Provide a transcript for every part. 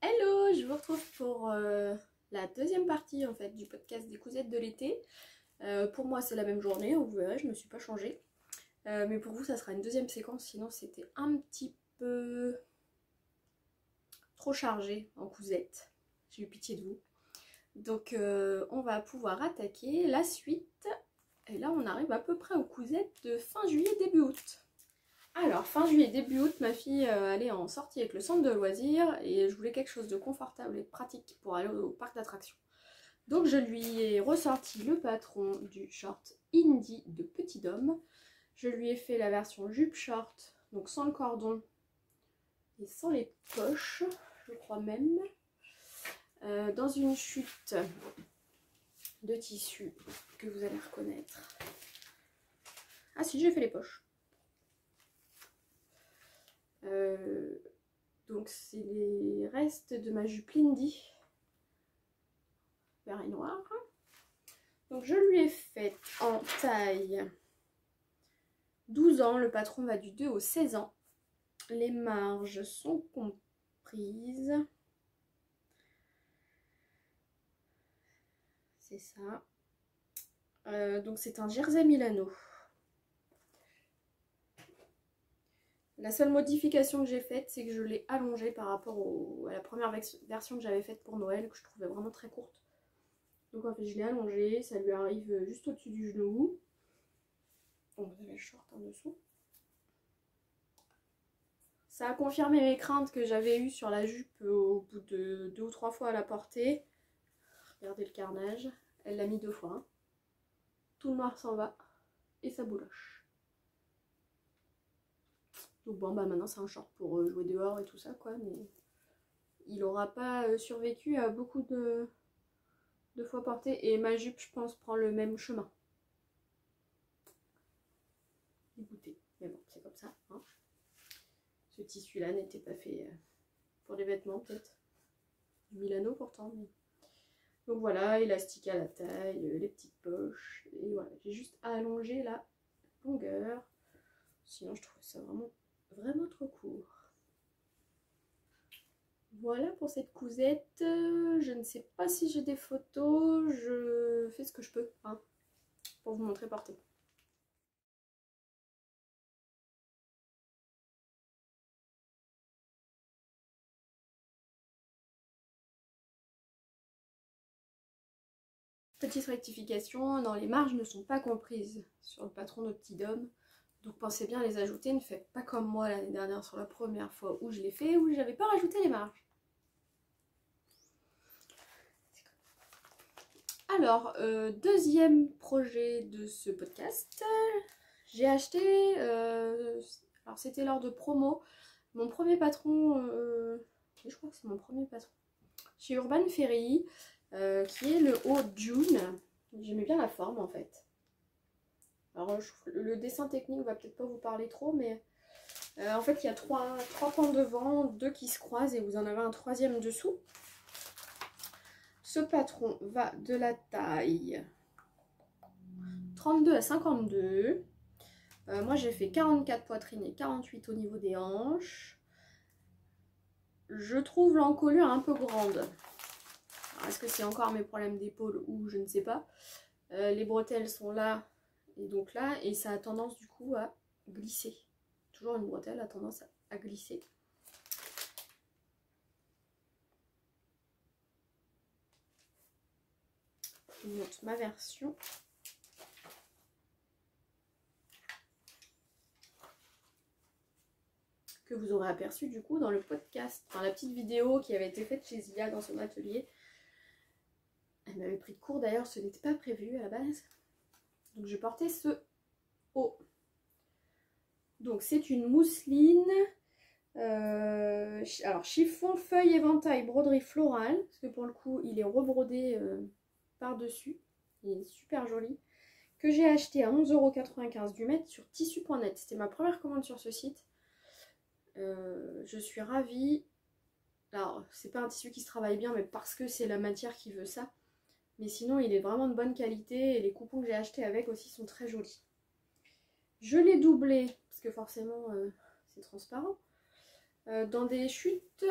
Hello, je vous retrouve pour la deuxième partie en fait du podcast des cousettes de l'été. Pour moi c'est la même journée, vous verrez, je me suis pas changée. Mais pour vous ça sera une deuxième séquence, sinon c'était un petit peu trop chargé en cousettes. J'ai eu pitié de vous. Donc on va pouvoir attaquer la suite. Et là on arrive à peu près aux cousettes de fin juillet, début août. Alors, fin juillet, début août, ma fille allait en sortie avec le centre de loisirs et je voulais quelque chose de confortable et de pratique pour aller au parc d'attractions. Donc je lui ai ressorti le patron du short Indie de Petit Homme. Je lui ai fait la version jupe short, donc sans le cordon et sans les poches, je crois même, dans une chute de tissu que vous allez reconnaître. Ah si, j'ai fait les poches. Donc c'est les restes de ma jupe Lindy, vert et noir. Donc je lui ai fait en taille 12 ans, le patron va du 2 au 16 ans. Les marges sont comprises. C'est ça. Donc c'est un jersey Milano. La seule modification que j'ai faite, c'est que je l'ai allongé par rapport à la première version que j'avais faite pour Noël, que je trouvais vraiment très courte. Donc en fait je l'ai allongé, ça lui arrive juste au-dessus du genou. Bon, vous avez le short en dessous. Ça a confirmé mes craintes que j'avais eues sur la jupe au bout de 2 ou 3 fois à la porter. Regardez le carnage. Elle l'a mis 2 fois. Hein. Tout le noir s'en va et ça bouloche. Donc bon, bah maintenant c'est un short pour jouer dehors et tout ça, quoi. Mais il n'aura pas survécu à beaucoup de fois porté. Et ma jupe, je pense, prend le même chemin. Dégoûté. Mais bon, c'est comme ça. Hein. Ce tissu-là n'était pas fait pour les vêtements, peut-être. Milano pourtant. Mais... Donc voilà, élastique à la taille, les petites poches. Et voilà, j'ai juste à allonger la longueur. Sinon, je trouve ça vraiment trop court. Voilà pour cette cousette. Je ne sais pas si j'ai des photos. Je fais ce que je peux hein, pour vous montrer porter. Petite rectification, non, les marges ne sont pas comprises sur le patron de Petit Homme. Donc pensez bien à les ajouter. Ne faites pas comme moi l'année dernière sur la première fois où je l'ai fait, où j'avais pas rajouté les marges. Alors, deuxième projet de ce podcast, j'ai acheté, alors c'était lors de promo, mon premier patron, je crois que c'est mon premier patron, chez Urban Ferry, qui est le haut Dune. J'aimais bien la forme en fait. Alors le dessin technique va peut-être pas vous parler trop, mais en fait il y a trois pans devant, 2 qui se croisent et vous en avez un troisième dessous. Ce patron va de la taille 32 à 52. Moi j'ai fait 44 poitrine et 48 au niveau des hanches. Je trouve l'encolure un peu grande. Est-ce que c'est encore mes problèmes d'épaule ou je ne sais pas. Les bretelles sont là et donc là, et ça a tendance du coup à glisser. Toujours une bretelle a tendance à glisser. Je vous montre ma version. Que vous aurez aperçu du coup dans le podcast, enfin la petite vidéo qui avait été faite chez Zia dans son atelier. Elle m'avait pris de court d'ailleurs, ce n'était pas prévu à la base. Donc je portais ce haut. Donc c'est une mousseline, alors chiffon, feuille, éventail, broderie florale, parce que pour le coup il est rebrodé par-dessus, il est super joli, que j'ai acheté à 11,95 € du mètre sur tissu.net. C'était ma première commande sur ce site. Je suis ravie. Alors c'est pas un tissu qui se travaille bien, mais parce que c'est la matière qui veut ça. Mais sinon il est vraiment de bonne qualité et les coupons que j'ai achetés avec aussi sont très jolis. Je l'ai doublé, parce que forcément c'est transparent, dans des chutes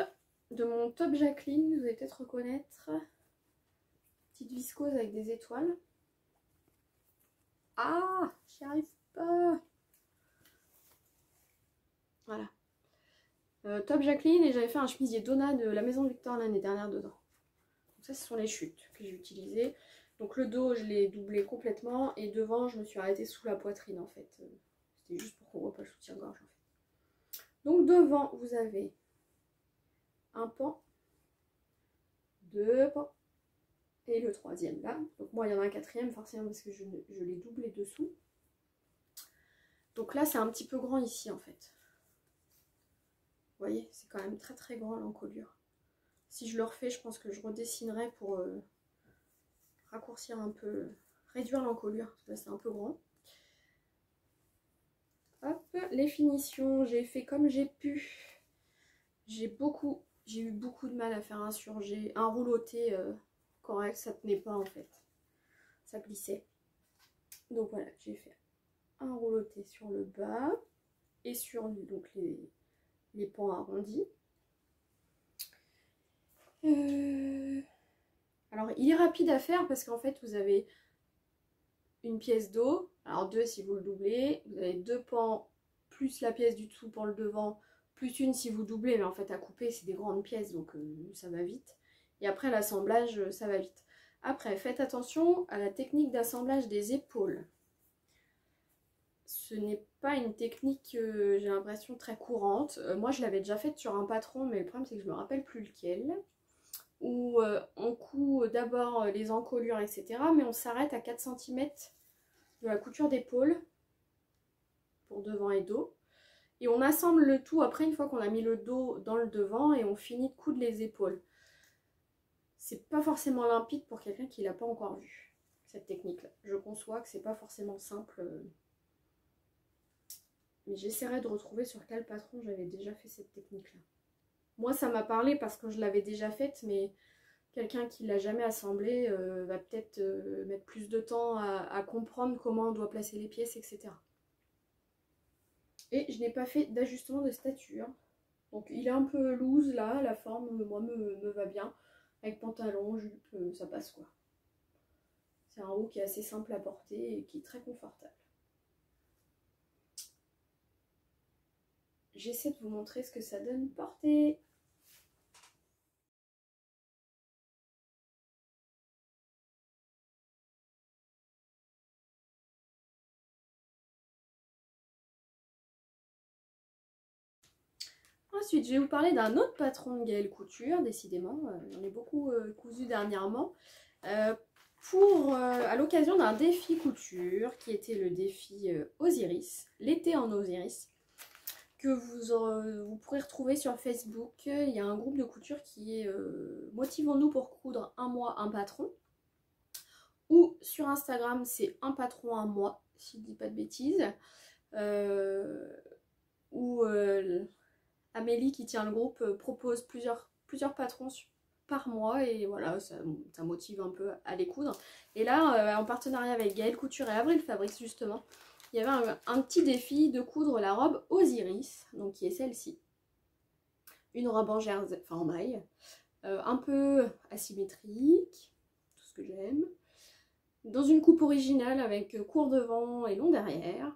de mon top Jacqueline, vous allez peut-être reconnaître. Petite viscose avec des étoiles. Ah, j'y arrive pas. Voilà. Top Jacqueline, et j'avais fait un chemisier Donna de la Maison Victor l'année dernière dedans. Donc ça, ce sont les chutes que j'ai utilisées. Donc le dos, je l'ai doublé complètement, et devant, je me suis arrêtée sous la poitrine en fait. C'était juste pour qu'on voit pas le soutien-gorge en fait. Donc devant, vous avez un pan, deux pans, et le troisième là. Donc moi, il y en a un quatrième forcément parce que je l'ai doublé dessous. Donc là, c'est un petit peu grand ici en fait. Vous voyez, c'est quand même très très grand l'encolure. Si je le refais, je pense que je redessinerai pour raccourcir un peu, réduire l'encolure, parce que là c'est un peu grand. Hop, les finitions, j'ai fait comme j'ai pu. J'ai eu beaucoup de mal à faire un surjet, un rouleauté correct, ça tenait pas en fait. Ça glissait. Donc voilà, j'ai fait un rouleauté sur le bas et sur donc les pans arrondis. Alors il est rapide à faire parce qu'en fait vous avez une pièce d'eau, alors deux si vous le doublez, vous avez deux pans plus la pièce du dessous pour le devant, plus une si vous doublez, mais en fait à couper c'est des grandes pièces donc ça va vite. Et après l'assemblage ça va vite. Après faites attention à la technique d'assemblage des épaules. Ce n'est pas une technique, j'ai l'impression, très courante. Moi je l'avais déjà faite sur un patron, mais le problème c'est que je me rappelle plus lequel. Où on coud d'abord les encolures, etc. Mais on s'arrête à 4 cm de la couture d'épaule pour devant et dos. Et on assemble le tout après une fois qu'on a mis le dos dans le devant et on finit de coudre les épaules. C'est pas forcément limpide pour quelqu'un qui l'a pas encore vu, cette technique-là. Je conçois que c'est pas forcément simple. Mais j'essaierai de retrouver sur quel patron j'avais déjà fait cette technique-là. Moi ça m'a parlé parce que je l'avais déjà faite, mais quelqu'un qui l'a jamais assemblé va peut-être mettre plus de temps à comprendre comment on doit placer les pièces, etc. Et je n'ai pas fait d'ajustement de stature. Donc il est un peu loose là, la forme, moi me va bien. Avec pantalon, jupe, ça passe quoi. C'est un haut qui est assez simple à porter et qui est très confortable. J'essaie de vous montrer ce que ça donne porter. Ensuite, je vais vous parler d'un autre patron de Gaëlle Couture, décidément, j'en ai beaucoup cousu dernièrement, à l'occasion d'un défi couture, qui était le défi Osiris, l'été en Osiris, que vous pourrez retrouver sur Facebook. Il y a un groupe de couture qui est Motivons-nous pour coudre un mois, un patron, ou sur Instagram, c'est un patron, un mois, si je ne dis pas de bêtises, où Amélie qui tient le groupe propose plusieurs patrons par mois et voilà, ça motive un peu à les coudre. Et là, en partenariat avec Gaëlle Couture et Avril Fabrics justement, il y avait un petit défi de coudre la robe Osiris, donc qui est celle-ci. Une robe en jersey, enfin en maille, un peu asymétrique, tout ce que j'aime, dans une coupe originale avec court devant et long derrière.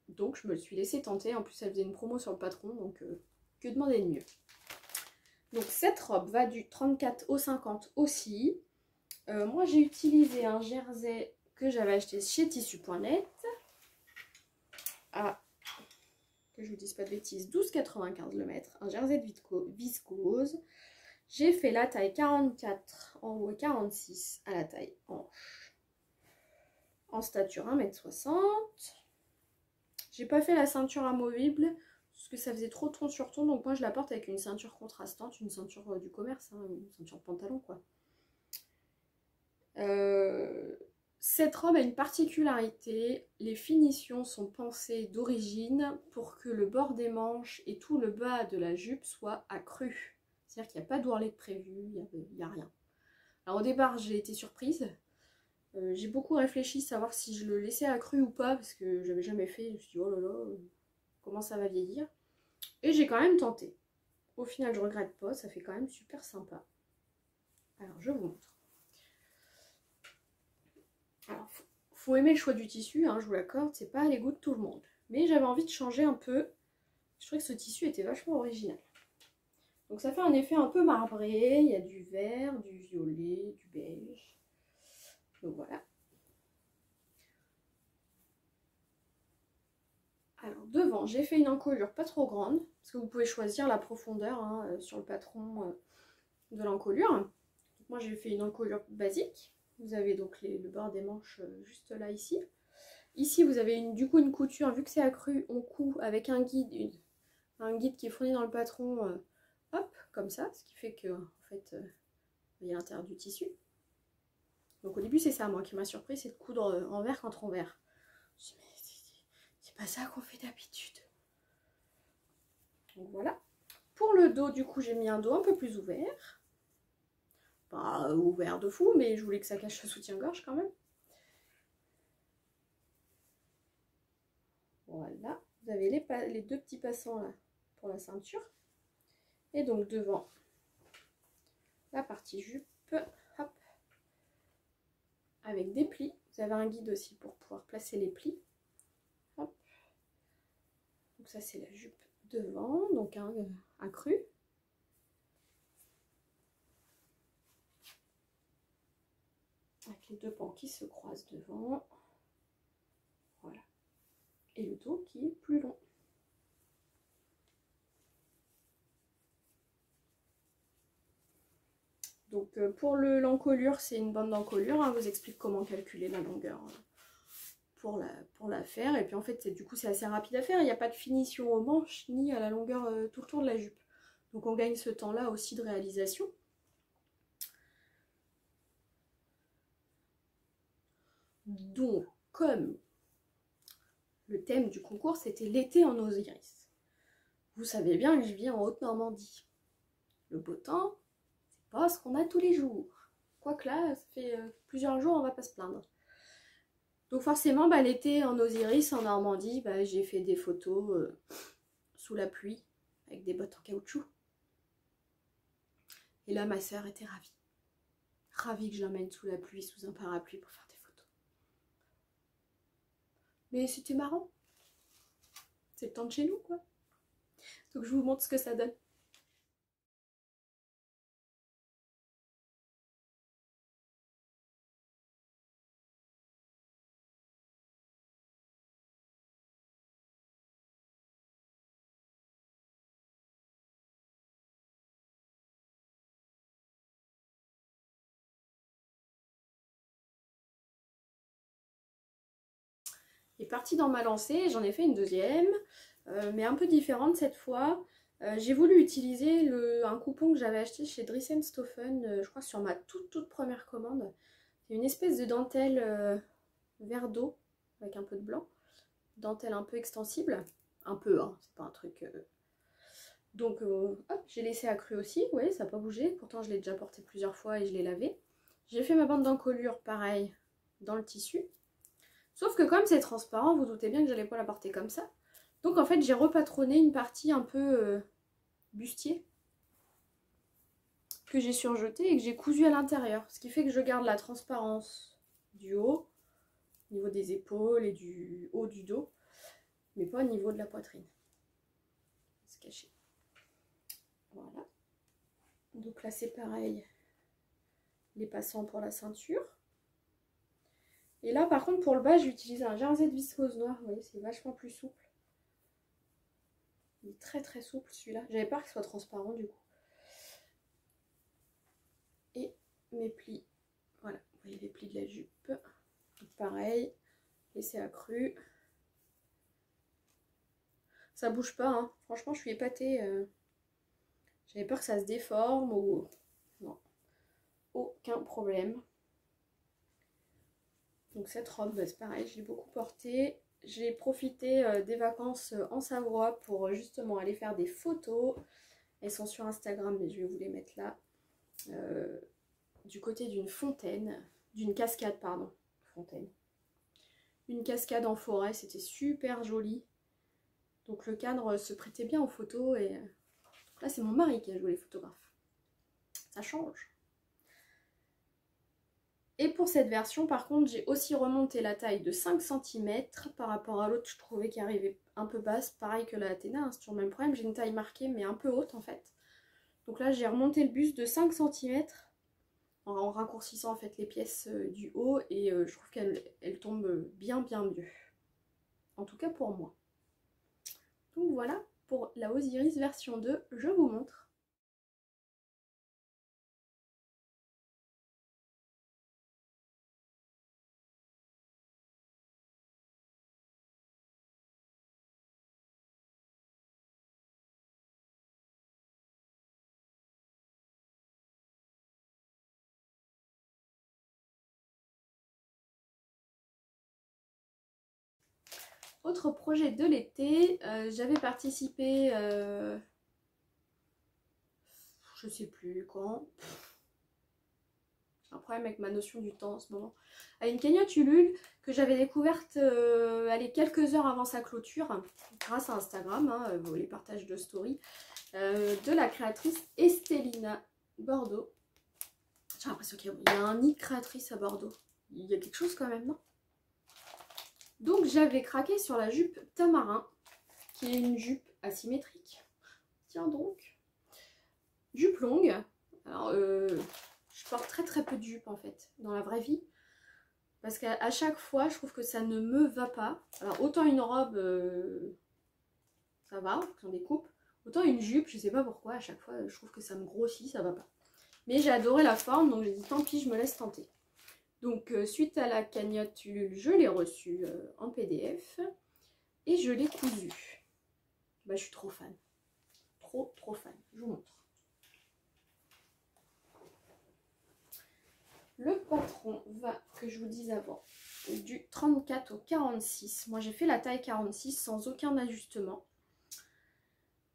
Donc je me le suis laissée tenter, en plus elle faisait une promo sur le patron, donc que demander de mieux. Donc cette robe va du 34 au 50 aussi. Moi j'ai utilisé un jersey que j'avais acheté chez tissu.net à, que je vous dise pas de bêtises, 12,95 le mètre, un jersey de viscose. J'ai fait la taille 44 en haut et 46 à la taille hanche. En stature 1,60 m. J'ai pas fait la ceinture amovible parce que ça faisait trop ton sur ton, donc moi je la porte avec une ceinture contrastante, une ceinture du commerce, hein, une ceinture pantalon quoi. Cette robe a une particularité, les finitions sont pensées d'origine pour que le bord des manches et tout le bas de la jupe soit accru. C'est-à-dire qu'il n'y a pas d'ourlet prévu, il n'y a rien. Alors au départ j'ai été surprise. J'ai beaucoup réfléchi à savoir si je le laissais accru ou pas parce que j'avais jamais fait. Je me suis dit oh là là, comment ça va vieillir. Et j'ai quand même tenté. au final je regrette pas, ça fait quand même super sympa. Alors je vous montre. Alors faut aimer le choix du tissu, hein, je vous l'accorde, c'est pas à l'égout de tout le monde. Mais j'avais envie de changer un peu. Je trouvais que ce tissu était vachement original. Donc ça fait un effet un peu marbré, il y a du vert, du violet, du beige. Donc voilà. Alors devant, j'ai fait une encolure pas trop grande, parce que vous pouvez choisir la profondeur hein, sur le patron de l'encolure. Moi j'ai fait une encolure basique. Vous avez donc le bord des manches juste là ici. Ici vous avez du coup une couture, vu que c'est accru, on coud avec un guide qui est fourni dans le patron, hop, comme ça, ce qui fait que en fait il y a l'intérieur du tissu. Donc au début c'est ça moi qui m'a surpris, c'est de coudre envers contre envers. Je me suis dit, c'est pas ça qu'on fait d'habitude. Donc voilà. Pour le dos du coup j'ai mis un dos un peu plus ouvert. Pas ouvert de fou, mais je voulais que ça cache le soutien-gorge quand même. Voilà, vous avez les deux petits passants là pour la ceinture. Et donc devant la partie jupe, hop, avec des plis. Vous avez un guide aussi pour pouvoir placer les plis. Hop. Donc ça c'est la jupe devant, donc un cru. Avec les deux pans qui se croisent devant. Voilà. Et le dos qui est plus long. Donc pour l'encolure, c'est une bande d'encolure. Hein, je vous explique comment calculer la longueur pour la faire. Et puis en fait, du coup, c'est assez rapide à faire. Il n'y a pas de finition aux manches ni à la longueur tout le tour de la jupe. Donc on gagne ce temps-là aussi de réalisation. Donc, comme le thème du concours, c'était l'été en Osiris. Vous savez bien que je vis en Haute-Normandie. Le beau temps, c'est pas ce qu'on a tous les jours. Quoique là, ça fait plusieurs jours, on va pas se plaindre. Donc forcément, l'été en Osiris, en Normandie, j'ai fait des photos sous la pluie, avec des bottes en caoutchouc. Et là, ma soeur était ravie. Ravie que je l'emmène sous la pluie, sous un parapluie pour faire des photos. Mais c'était marrant. C'est le temps de chez nous, quoi. Donc je vous montre ce que ça donne. Il est parti dans ma lancée, j'en ai fait une deuxième, mais un peu différente cette fois. J'ai voulu utiliser un coupon que j'avais acheté chez Dries & Stoffen, je crois sur ma toute première commande. C'est une espèce de dentelle vert d'eau avec un peu de blanc. Dentelle un peu extensible. Un peu, hein, c'est pas un truc... Donc hop, j'ai laissé accru aussi, vous voyez, ça n'a pas bougé. Pourtant je l'ai déjà porté plusieurs fois et je l'ai lavé. J'ai fait ma bande d'encolure, pareil, dans le tissu. Sauf que comme c'est transparent, vous doutez bien que j'allais pas la porter comme ça. Donc en fait j'ai repatronné une partie un peu bustier que j'ai surjeté et que j'ai cousu à l'intérieur. Ce qui fait que je garde la transparence du haut, au niveau des épaules et du haut du dos, mais pas au niveau de la poitrine. Se cacher. Voilà. Donc là c'est pareil, les passants pour la ceinture. Et là par contre pour le bas j'ai utilisé un jersey de viscose noir, vous voyez c'est vachement plus souple. Il est très souple celui-là, j'avais peur qu'il soit transparent du coup. Et mes plis, voilà, vous voyez les plis de la jupe. Donc pareil, laissez accru. Ça bouge pas, hein. Franchement je suis épatée. J'avais peur que ça se déforme ou... Non, aucun problème. Donc cette robe, c'est pareil, je l'ai beaucoup portée. J'ai profité des vacances en Savoie pour justement aller faire des photos. Elles sont sur Instagram, mais je vais vous les mettre là. Du côté d'une fontaine, d'une cascade, pardon. Fontaine. Une cascade en forêt, c'était super joli. Donc le cadre se prêtait bien aux photos et Là, c'est mon mari qui a joué les photographes. Ça change. Et pour cette version, par contre, j'ai aussi remonté la taille de 5 cm par rapport à l'autre. Je trouvais qu'elle arrivait un peu basse. Pareil que la Athéna, hein, c'est toujours le même problème. J'ai une taille marquée, mais un peu haute en fait. Donc là, j'ai remonté le buste de 5 cm en raccourcissant en fait les pièces du haut. Et je trouve qu'elle tombe bien mieux. En tout cas pour moi. Donc voilà pour la Osiris version 2. Je vous montre. Autre projet de l'été, j'avais participé, je sais plus quand, j'ai un problème avec ma notion du temps en ce moment, à une cagnotte Ulule que j'avais découverte quelques heures avant sa clôture, grâce à Instagram, hein, les partages de story, de la créatrice Estélina Bordeaux. J'ai l'impression qu'il y a un nid de créatrice à Bordeaux. Il y a quelque chose quand même, non? Donc j'avais craqué sur la jupe tamarin, qui est une jupe asymétrique. Tiens donc. Jupe longue. Alors je porte très peu de jupes en fait, dans la vraie vie. Parce qu'à chaque fois, je trouve que ça ne me va pas. Alors autant une robe, ça va, on découpe. Autant une jupe, je sais pas pourquoi, à chaque fois, je trouve que ça me grossit, ça va pas. Mais j'ai adoré la forme, donc j'ai dit tant pis, je me laisse tenter. Donc suite à la cagnotte Ulule, je l'ai reçue en PDF et je l'ai cousue. Bah, je suis trop fan. Trop fan. Je vous montre. Le patron va, que je vous dise avant, du 34 au 46. Moi j'ai fait la taille 46 sans aucun ajustement.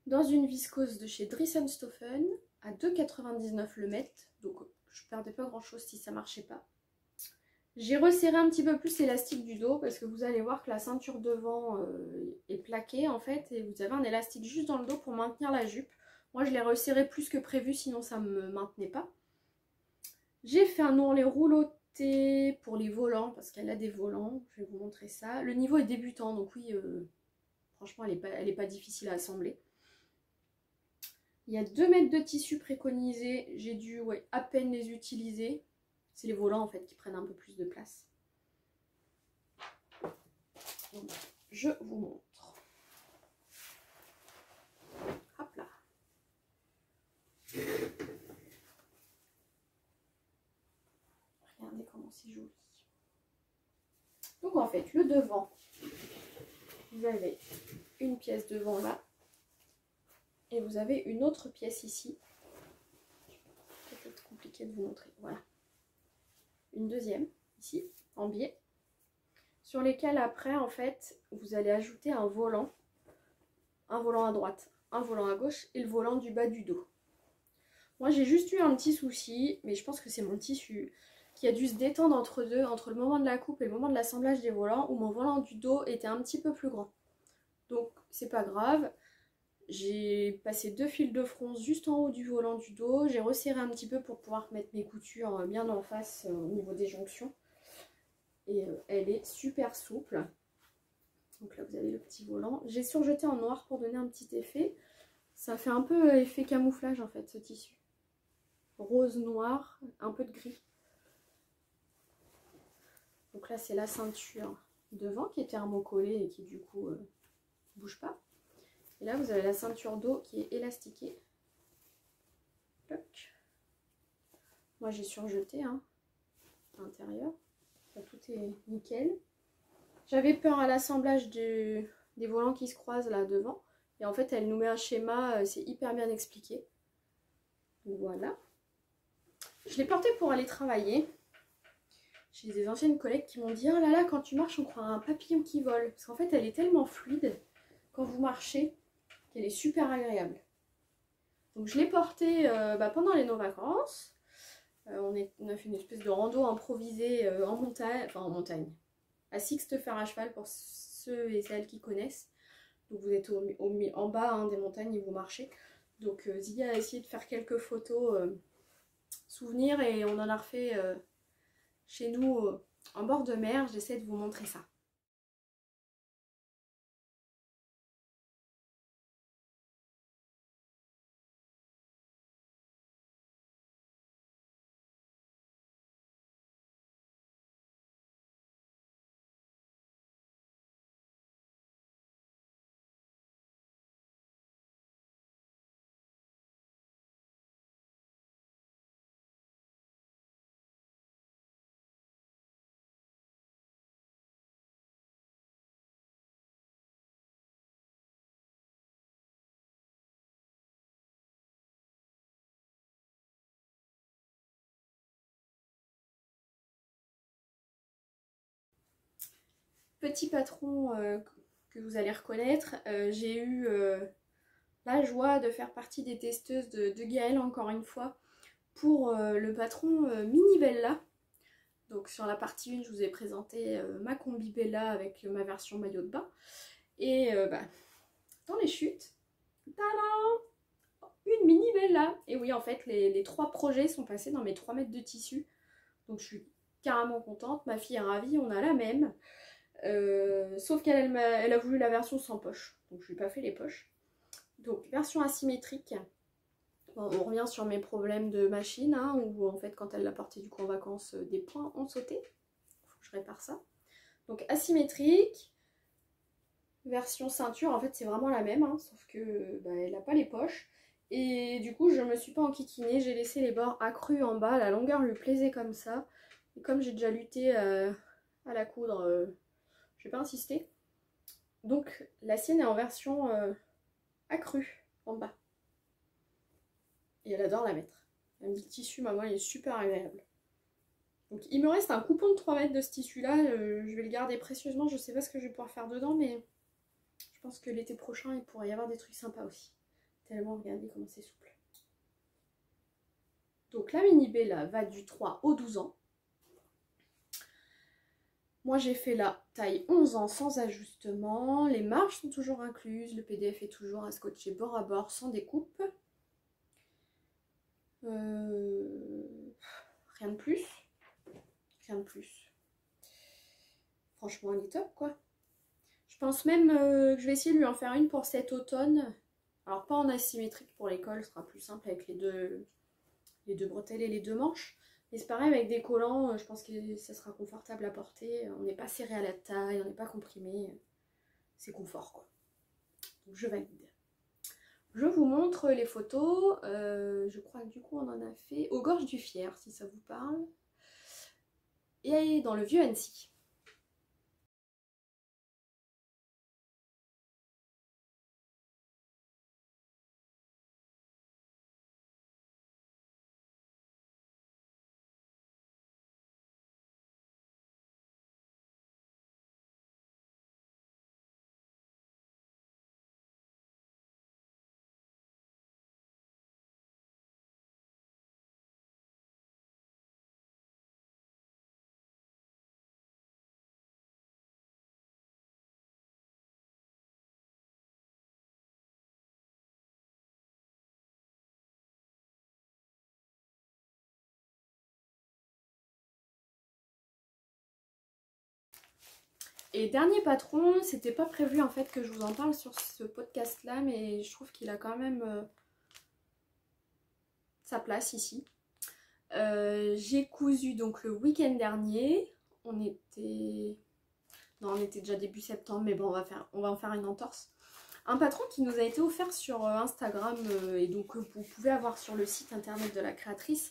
Dans une viscose de chez Dries & Stoffen à 2,99 le mètre. Donc je perdais pas grand chose si ça marchait pas. J'ai resserré un petit peu plus l'élastique du dos parce que vous allez voir que la ceinture devant est plaquée en fait. Et vous avez un élastique juste dans le dos pour maintenir la jupe. Moi je l'ai resserré plus que prévu, sinon ça ne me maintenait pas. J'ai fait un ourlet rouloté pour les volants parce qu'elle a des volants. Je vais vous montrer ça. Le niveau est débutant, donc oui, franchement elle est pas difficile à assembler. Il y a 2 mètres de tissu préconisés. J'ai dû à peine les utiliser. C'est les volants en fait qui prennent un peu plus de place. Donc, je vous montre. Hop là. Regardez comment c'est joli. Donc en fait, le devant, vous avez une pièce devant là. Et vous avez une autre pièce ici. C'est peut-être compliqué de vous montrer. Voilà. Une deuxième ici, en biais. Sur lesquels après, en fait, vous allez ajouter un volant. Un volant à droite, un volant à gauche et le volant du bas du dos. Moi, j'ai juste eu un petit souci, mais je pense que c'est mon tissu qui a dû se détendre entre deux, entre le moment de la coupe et le moment de l'assemblage des volants, où mon volant du dos était un petit peu plus grand. Donc, c'est pas grave. J'ai passé 2 fils de fronce juste en haut du volant du dos. J'ai resserré un petit peu pour pouvoir mettre mes coutures bien en face au niveau des jonctions. Et elle est super souple. Donc là vous avez le petit volant. J'ai surjeté en noir pour donner un petit effet. Ça fait un peu effet camouflage en fait ce tissu. Rose, noir, un peu de gris. Donc là c'est la ceinture devant qui est thermocollée et qui du coup bouge pas. Et là vous avez la ceinture dos qui est élastiquée. Toc. Moi j'ai surjeté à l'intérieur. Tout est nickel. J'avais peur à l'assemblage des volants qui se croisent là devant. Et en fait elle nous met un schéma, c'est hyper bien expliqué. Donc voilà. Je l'ai porté pour aller travailler. J'ai des anciennes collègues qui m'ont dit « Oh là là, quand tu marches on croit un papillon qui vole ». Parce qu'en fait elle est tellement fluide quand vous marchez qu'elle est super agréable. Donc je l'ai portée pendant les no-vacances. On a fait une espèce de rando improvisée en montagne, à Sixte Fer à cheval pour ceux et celles qui connaissent. Donc vous êtes en bas des montagnes et vous marchez. Donc Zia a essayé de faire quelques photos souvenirs et on en a refait chez nous en bord de mer. J'essaie de vous montrer ça. Petit patron que vous allez reconnaître, j'ai eu la joie de faire partie des testeuses de Gaëlle encore une fois pour le patron Mini Bella. Donc sur la partie 1 je vous ai présenté ma combi Bella avec ma version maillot de bain et dans les chutes, tadam, une Mini Bella. Et oui, en fait les 3 projets sont passés dans mes 3 mètres de tissu, donc je suis carrément contente. Ma fille est ravie, on a la même. Sauf qu'elle elle a voulu la version sans poche, donc je lui ai pas fait les poches. Donc version asymétrique. Bon, on revient sur mes problèmes de machine, hein, où en fait quand elle l'a porté du coup en vacances, des points ont sauté. Faut que je répare ça. Donc asymétrique. Version ceinture, en fait c'est vraiment la même, hein, sauf que elle n'a pas les poches. Et du coup je me suis pas enquiquinée, j'ai laissé les bords accrus en bas, la longueur lui plaisait comme ça. Et comme j'ai déjà lutté à la coudre, je vais pas insister. Donc la sienne est en version accrue en bas. Et elle adore la mettre. Elle me dit le tissu, maman, il est super agréable. Donc il me reste un coupon de 3 mètres de ce tissu là. Je vais le garder précieusement. Je sais pas ce que je vais pouvoir faire dedans, mais je pense que l'été prochain il pourrait y avoir des trucs sympas aussi. Tellement, regardez comment c'est souple. Donc la Mini Bella va du 3 au 12 ans. Moi j'ai fait la taille 11 ans sans ajustement, les marges sont toujours incluses, le PDF est toujours à scotcher bord à bord sans découpe. Rien de plus. Rien de plus. Franchement elle est top quoi. Je pense même que je vais essayer de lui en faire une pour cet automne. Alors pas en asymétrique pour l'école, ce sera plus simple avec les deux bretelles et les 2 manches. Mais c'est pareil avec des collants, je pense que ça sera confortable à porter. On n'est pas serré à la taille, on n'est pas comprimé. C'est confort quoi. Donc je valide. Je vous montre les photos. Je crois que du coup on en a fait aux Gorges du Fier, si ça vous parle. Et dans le vieux Annecy. Et dernier patron, c'était pas prévu en fait que je vous en parle sur ce podcast là, mais je trouve qu'il a quand même sa place ici. J'ai cousu donc le week-end dernier, on était déjà début septembre, mais bon on va en faire une entorse. Un patron qui nous a été offert sur Instagram et donc vous pouvez avoir sur le site internet de la créatrice.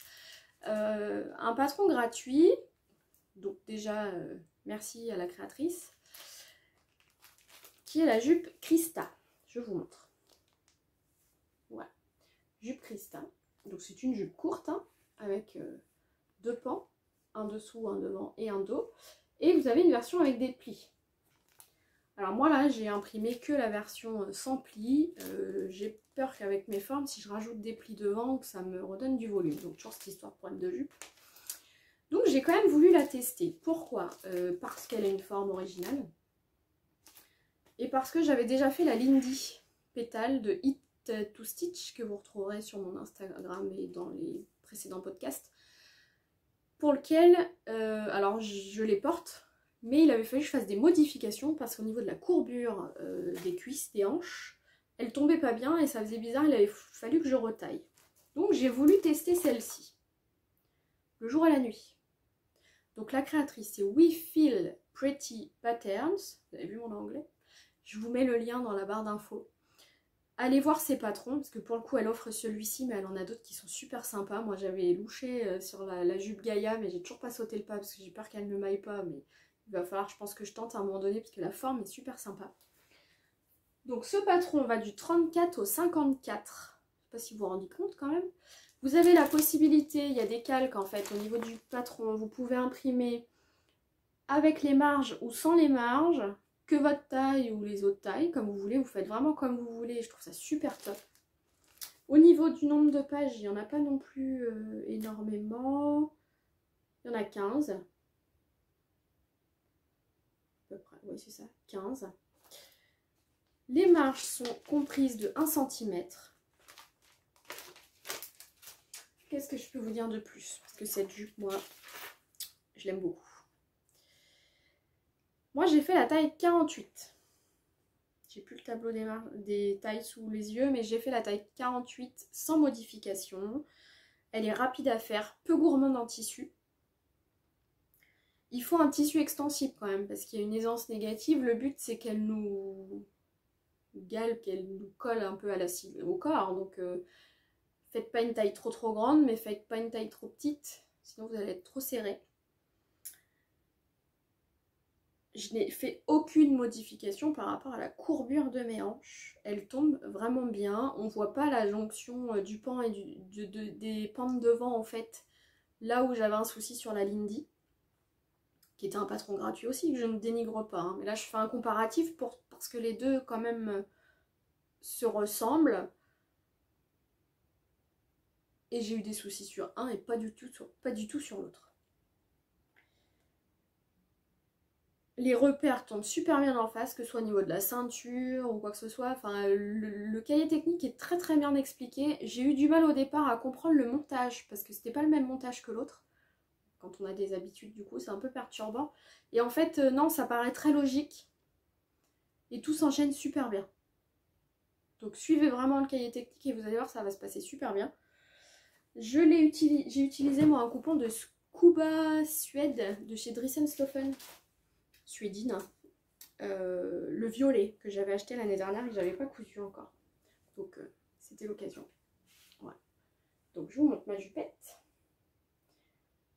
Un patron gratuit, donc déjà merci à la créatrice, qui est la jupe Christa. Je vous montre. Voilà, jupe Christa. Donc c'est une jupe courte hein, avec 2 pans, un dessous, un devant et un dos. Et vous avez une version avec des plis. Alors moi là j'ai imprimé que la version sans plis. J'ai peur qu'avec mes formes, si je rajoute des plis devant, que ça me redonne du volume. Donc toujours cette histoire de problème de jupe. Donc j'ai quand même voulu la tester. Pourquoi parce qu'elle a une forme originale. Et parce que j'avais déjà fait la Lindy pétale de Hit to Stitch que vous retrouverez sur mon Instagram et dans les précédents podcasts, pour lequel, alors je les porte, mais il avait fallu que je fasse des modifications parce qu'au niveau de la courbure des cuisses, des hanches, elle tombait pas bien et ça faisait bizarre, il avait fallu que je retaille. Donc j'ai voulu tester celle-ci, le jour et la nuit. Donc la créatrice c'est We Feel Pretty Patterns, vous avez vu mon anglais? Je vous mets le lien dans la barre d'infos. Allez voir ses patrons, parce que pour le coup elle offre celui-ci, mais elle en a d'autres qui sont super sympas. Moi j'avais louché sur la jupe Gaïa, mais j'ai toujours pas sauté le pas parce que j'ai peur qu'elle ne m'aille pas, mais il va falloir, je pense que je tente à un moment donné, parce que la forme est super sympa. Donc ce patron va du 34 au 54, je sais pas si vous vous rendez compte quand même. Vous avez la possibilité, il y a des calques en fait au niveau du patron, vous pouvez imprimer avec les marges ou sans les marges, que votre taille ou les autres tailles, comme vous voulez, vous faites vraiment comme vous voulez, je trouve ça super top. Au niveau du nombre de pages, il n'y en a pas non plus énormément, il y en a 15. À peu près, oui c'est ça, 15. Les marges sont comprises de 1 cm. Qu'est-ce que je peux vous dire de plus? Parce que cette jupe, moi, je l'aime beaucoup. Moi, j'ai fait la taille 48. J'ai plus le tableau des tailles sous les yeux, mais j'ai fait la taille 48 sans modification. Elle est rapide à faire, peu gourmande en tissu. Il faut un tissu extensible quand même, parce qu'il y a une aisance négative. Le but, c'est qu'elle nous gale, qu'elle nous colle un peu à au corps. Donc, faites pas une taille trop grande, mais faites pas une taille trop petite, sinon vous allez être trop serré. Je n'ai fait aucune modification par rapport à la courbure de mes hanches. Elle tombe vraiment bien. On voit pas la jonction du pan et des pans de devant en fait. Là où j'avais un souci sur la Lindy, qui était un patron gratuit aussi, que je ne dénigre pas. Hein. Mais là je fais un comparatif parce que les deux quand même se ressemblent. Et j'ai eu des soucis sur un et pas du tout sur l'autre. Les repères tombent super bien en face, que ce soit au niveau de la ceinture ou quoi que ce soit. Enfin, le cahier technique est très bien expliqué. J'ai eu du mal au départ à comprendre le montage, parce que c'était pas le même montage que l'autre. Quand on a des habitudes, du coup, c'est un peu perturbant. Et en fait, non, ça paraît très logique. Et tout s'enchaîne super bien. Donc suivez vraiment le cahier technique et vous allez voir, ça va se passer super bien. J'ai utilisé moi un coupon de Scuba Suède de chez Dressenstoffen. Suédine, le violet que j'avais acheté l'année dernière et que j'avais pas cousu encore. Donc c'était l'occasion. Ouais. Donc je vous montre ma jupette.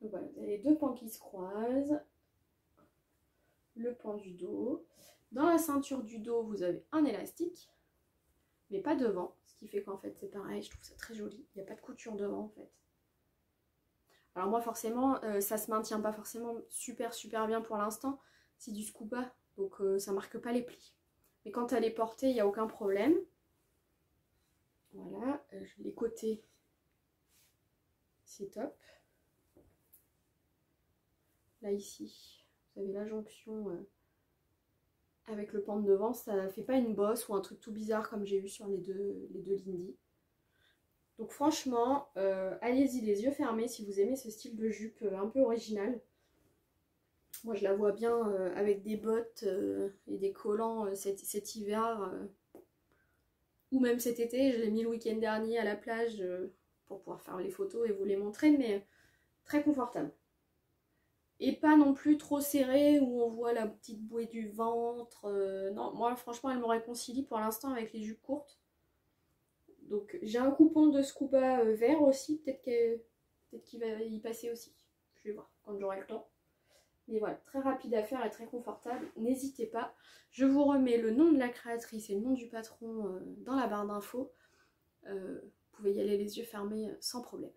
Donc voilà, vous avez les deux pans qui se croisent. Le pan du dos. Dans la ceinture du dos, vous avez un élastique, mais pas devant. Ce qui fait qu'en fait c'est pareil, je trouve ça très joli. Il n'y a pas de couture devant en fait. Alors moi forcément, ça se maintient pas forcément super bien pour l'instant. C'est du scuba, donc ça marque pas les plis. Mais quand elle est portée, il n'y a aucun problème. Voilà, les côtés, c'est top. Là ici, vous avez la jonction avec le pan de devant, ça fait pas une bosse ou un truc tout bizarre comme j'ai eu sur les deux Lindy. Donc franchement, allez-y les yeux fermés si vous aimez ce style de jupe un peu original. Moi je la vois bien avec des bottes et des collants cet hiver. Ou même cet été, je l'ai mis le week-end dernier à la plage pour pouvoir faire les photos et vous les montrer, mais très confortable. Et pas non plus trop serré où on voit la petite bouée du ventre. Non, moi franchement elle me réconcilie pour l'instant avec les jupes courtes. Donc j'ai un coupon de Scuba vert aussi, peut-être qu'il va y passer aussi. Je vais voir quand j'aurai le temps. Mais voilà, très rapide à faire et très confortable. N'hésitez pas. Je vous remets le nom de la créatrice et le nom du patron dans la barre d'infos. Vous pouvez y aller les yeux fermés sans problème.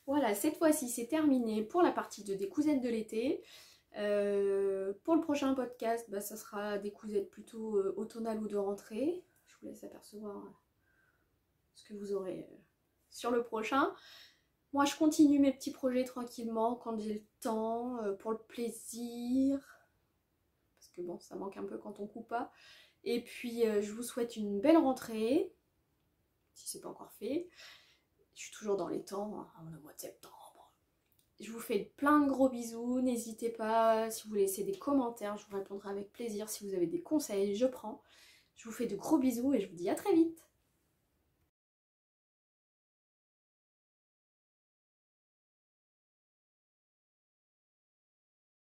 Voilà, cette fois-ci c'est terminé pour la partie 2 des cousettes de l'été. Pour le prochain podcast, bah, ça sera des cousettes plutôt automnales ou de rentrée. Je vous laisse apercevoir ce que vous aurez sur le prochain. Moi je continue mes petits projets tranquillement quand j'ai le temps, pour le plaisir. Parce que bon, ça manque un peu quand on coupe pas. Et puis je vous souhaite une belle rentrée. Si c'est pas encore fait. Je suis toujours dans les temps, hein, le mois de septembre. Je vous fais plein de gros bisous, n'hésitez pas, si vous laissez des commentaires, je vous répondrai avec plaisir. Si vous avez des conseils, je prends. Je vous fais de gros bisous et je vous dis à très vite.